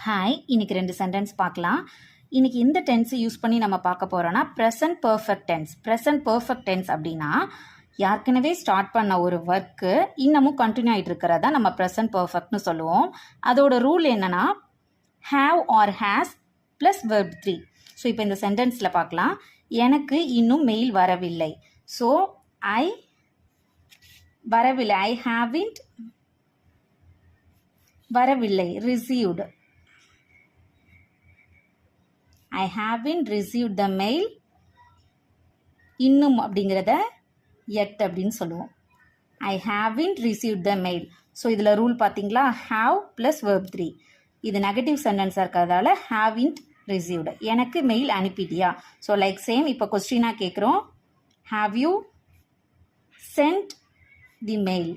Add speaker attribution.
Speaker 1: Hi, இன்னைக்கு 2 sentence பார்க்கலாம். இன்னைக்கு இந்த டென்ஸ் யூஸ் பண்ணி நம்ம பார்க்க போறோம்னா present perfect tense. Present perfect tense அப்படின்னா ஏற்கனவே ஸ்டார்ட் பண்ண ஒரு ஒர்க்கு இன்னமும் கண்டினியூ ஆகிட்டு இருக்கிறதா நம்ம ப்ரெசன்ட் பர்ஃபெக்ட்னு சொல்லுவோம். அதோட ரூல் என்னன்னா have or has plus verb 3. So இப்போ இந்த சென்டென்ஸில் பார்க்கலாம். எனக்கு இன்னும் மெயில் வரவில்லை. ஸோ வரவில்லை, ஐ ஹாவின்ட் வரவில்லை, received. I haven't received the mail. இன்னும் அப்படிங்கிறத yet அப்படின்னு சொல்லுவோம். I haven't received the mail. So இதில் ரூல் பார்த்தீங்களா, have plus verb 3. இது நெகட்டிவ் சென்டென்ஸாக இருக்கிறதால haven't received. எனக்கு மெயில் அனுப்பிட்டியா? ஸோ லைக் சேம் இப்போ கொஸ்டினாக கேட்குறோம். Have you sent the mail?